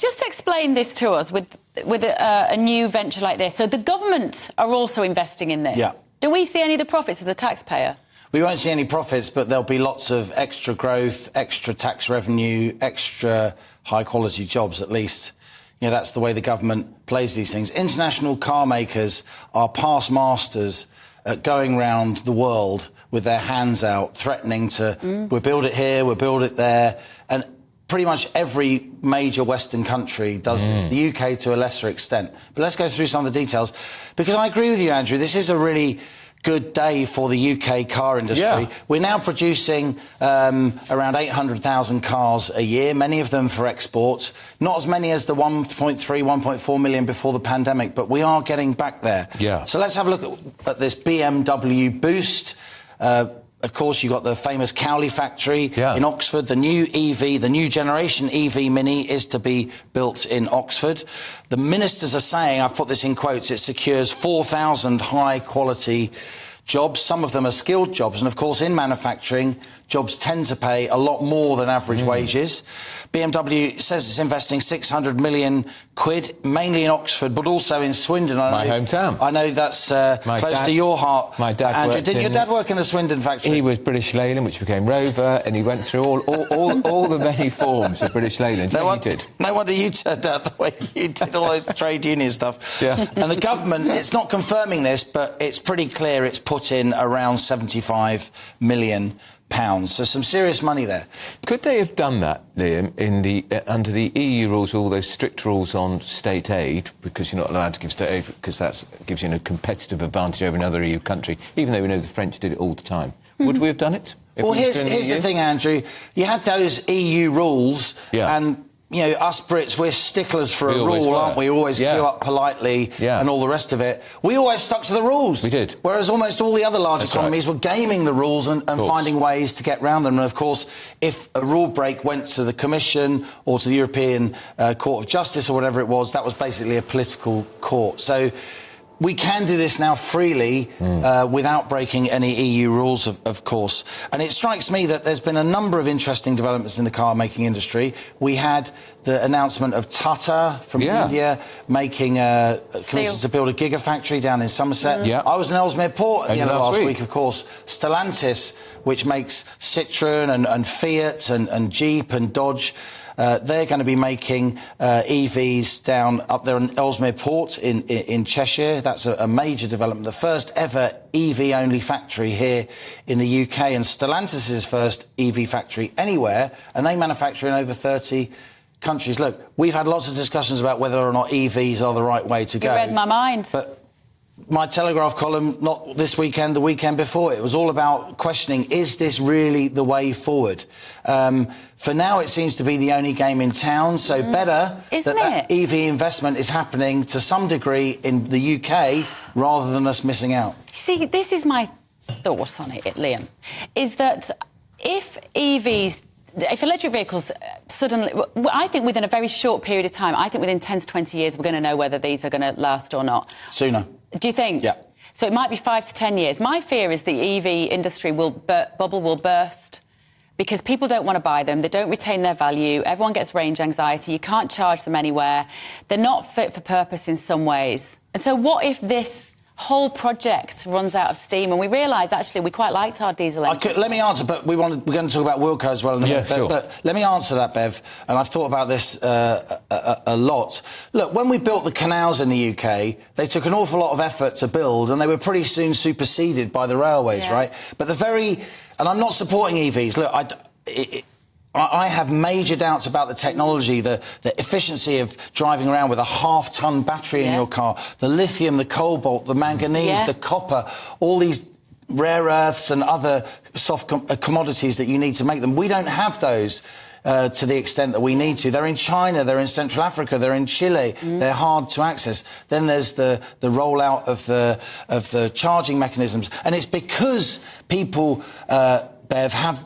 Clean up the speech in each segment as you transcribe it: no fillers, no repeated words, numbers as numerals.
Just explain this to us with a new venture like this. So the government are also investing in this. Yeah. Do we see any of the profits as a taxpayer? We won't see any profits, but there'll be lots of extra growth, extra tax revenue, extra high-quality jobs, at least. You know, that's the way the government plays these things. International car makers are past masters at going round the world with their hands out, threatening to, we'll build it here, we'll build it there. And pretty much every major Western country does this, the UK to a lesser extent. But let's go through some of the details. Because I agree with you, Andrew, this is a really good day for the UK car industry. Yeah. We're now producing around 800,000 cars a year, many of them for exports. Not as many as the 1.3, 1.4 million before the pandemic, but we are getting back there. Yeah. So let's have a look at this BMW Boost. Of course, you've got the famous Cowley factory in Oxford. The new EV, the new generation EV Mini is to be built in Oxford. The ministers are saying, I've put this in quotes, it secures 4,000 high-quality jobs. Some of them are skilled jobs. And, of course, in manufacturing, jobs tend to pay a lot more than average wages. BMW says it's investing 600 million quid, mainly in Oxford, but also in Swindon. My hometown. I know that's close to your heart, my dad, Andrew. Didn't your dad work in the Swindon factory? He was British Leyland, which became Rover, and he went through all the many forms of British Leyland. No wonder you turned out the way you did, all those trade union stuff. Yeah. And the government, it's not confirming this, but it's pretty clear it's put in around £75 million. So some serious money there. Could they have done that, Liam, in the under the EU rules, all those strict rules on state aid, because you're not allowed to give state aid because that gives you a competitive advantage over another EU country, even though we know the French did it all the time. Would we have done it? Well, here's the thing, Andrew. You had those EU rules, and you know, us Brits, we're sticklers for a rule, aren't we? We always queue up politely and all the rest of it. We always stuck to the rules. We did. Whereas almost all the other large economies were gaming the rules and finding ways to get around them. And, of course, if a rule break went to the Commission or to the European Court of Justice or whatever it was, that was basically a political court. So we can do this now freely without breaking any EU rules, of course. And it strikes me that there's been a number of interesting developments in the car-making industry. We had the announcement of Tata from India making committed to build a gigafactory down in Somerset. I was in Ellesmere Port at the end of last week, of course. Stellantis, which makes Citroën and Fiat and Jeep and Dodge, they're going to be making EVs down up there in Ellesmere Port in Cheshire. That's a major development. The first ever EV-only factory here in the UK, and Stellantis' first EV factory anywhere, and they manufacture in over 30 countries. Look, we've had lots of discussions about whether or not EVs are the right way to go. You read my mind. But my Telegraph column, not this weekend, the weekend before, it was all about questioning, is this really the way forward? For now, it seems to be the only game in town, so better that EV investment is happening to some degree in the UK rather than us missing out. See, this is my thoughts on it, Liam, is that if electric vehicles suddenly, I think within a very short period of time, I think within 10 to 20 years, we're going to know whether these are going to last or not. Sooner. Do you think? Yeah. So it might be 5 to 10 years. My fear is the EV industry bubble will burst because people don't want to buy them. They don't retain their value. Everyone gets range anxiety. You can't charge them anywhere. They're not fit for purpose in some ways. And so what if this whole project runs out of steam and we realise, actually, we quite liked our diesel engine? Let me answer, but we're going to talk about Wilco as well in a minute. Sure. But let me answer that, Bev, and I've thought about this a lot. Look, when we built the canals in the UK, they took an awful lot of effort to build, and they were pretty soon superseded by the railways, right? But and I'm not supporting EVs. Look, I have major doubts about the technology, the efficiency of driving around with a half-ton battery in your car, the lithium, the cobalt, the manganese, the copper, all these rare earths and other soft commodities that you need to make them. We don't have those to the extent that we need to. They're in China, they're in Central Africa, they're in Chile, they're hard to access. Then there's the rollout of the charging mechanisms. And it's because people, Bev,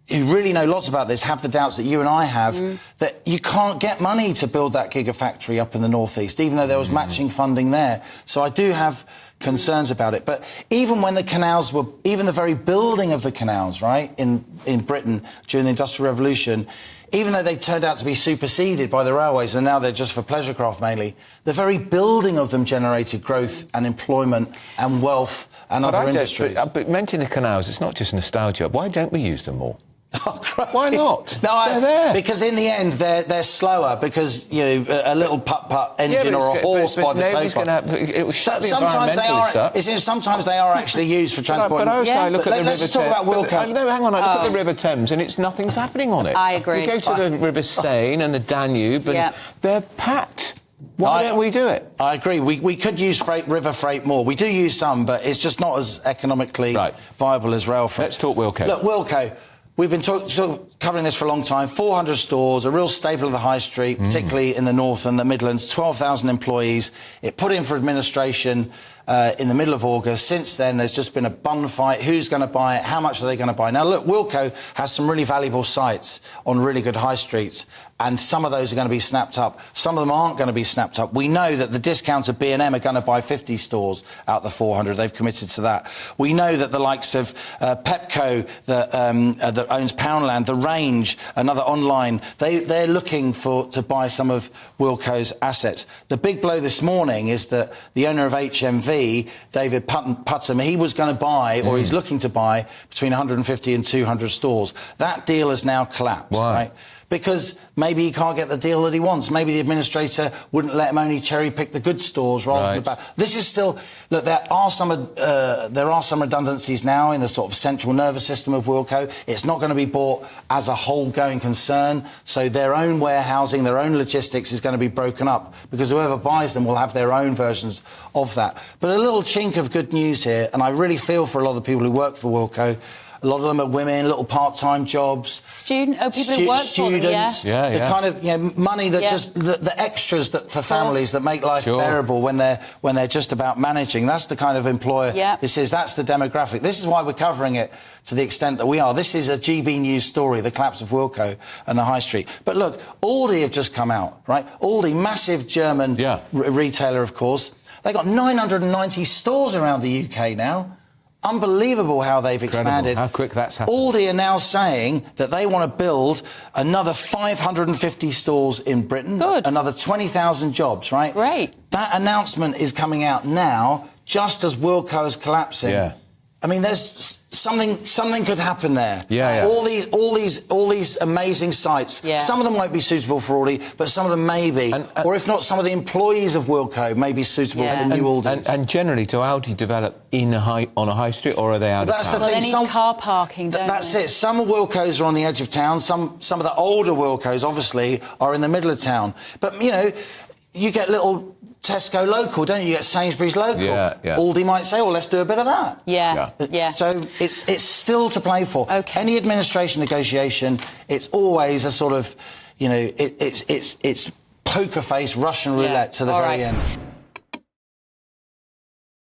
who really know lots about this, have the doubts that you and I have, that you can't get money to build that gigafactory up in the northeast, even though there was matching funding there. So I do have concerns about it. But even when the canals were, even the very building of the canals, right, in Britain during the Industrial Revolution, even though they turned out to be superseded by the railways and now they're just for pleasure craft mainly, the very building of them generated growth and employment and wealth and other industries. But mentioning the canals, it's not just nostalgia. Why don't we use them more? Oh, crikey. Why not? No, they're there. Because in the end, they're slower because, you know, a little putt-putt engine or a horse by the taper. It will shut the environmentalists up. Sometimes they are actually used for transporting. But also, I look at the River Let's talk about Wilco. No, hang on. I look at the River Thames and nothing's happening on it. I agree. We go to the River Seine and the Danube and they're packed. Why don't we do it? I agree. We could use river freight more. We do use some, but it's just not as economically viable as rail freight. Let's talk Wilco. Look, Wilco. We've been covering this for a long time. 400 stores, a real staple of the high street, particularly in the north and the Midlands. 12,000 employees. It put in for administration in the middle of August. Since then, there's just been a bun fight. Who's going to buy it? How much are they going to buy? Now, look, Wilco has some really valuable sites on really good high streets, and some of those are going to be snapped up. Some of them aren't going to be snapped up. We know that the discounter B&M are going to buy 50 stores out the 400. They've committed to that. We know that the likes of Pepco, that owns Poundland, The Range, another online, they're looking to buy some of Wilco's assets. The big blow this morning is that the owner of HMV, David Putnam, he was going to buy, or he's looking to buy, between 150 and 200 stores. That deal has now collapsed. Why? Right? Because maybe he can't get the deal that he wants. Maybe the administrator wouldn't let him only cherry-pick the good stores rather than the bad. This is still... Look, there are some redundancies now in the sort of central nervous system of Wilco. It's not going to be bought as a whole-going concern, so their own warehousing, their own logistics is going to be broken up, because whoever buys them will have their own versions of that. But a little chink of good news here, and I really feel for a lot of the people who work for Wilco. A lot of them are women, little part-time jobs. People who work for them, the kind of money that just the extras that for families that make life bearable when they're just about managing. That's the kind of employer this is. That's the demographic. This is why we're covering it to the extent that we are. This is a GB News story, the collapse of Wilco and the high street. But look, Aldi have just come out, right? Aldi, massive German retailer, of course. They've got 990 stores around the UK now. Unbelievable how they've expanded. How quick that's happened. Aldi are now saying that they want to build another 550 stores in Britain. Good. Another 20,000 jobs, right? Great. That announcement is coming out now, just as Wilco is collapsing. Yeah. I mean, there's something could happen there. Yeah. All these amazing sites. Yeah. Some of them won't be suitable for Aldi, but some of them may be. Or if not, some of the employees of Wilco may be suitable for new Aldis. And generally, do Aldi develop on a high street, or are they out of town? Well, they need car parking, don't That's they? it. Some Wilcos are on the edge of town. Some of the older Wilcos, obviously, are in the middle of town. But, you know, you get little Tesco local, don't you? You get Sainsbury's local. Yeah. Aldi might say, well, let's do a bit of that. Yeah. So it's still to play for. Okay. Any administration negotiation, it's always a sort of, you know, it's poker face Russian roulette to the very end.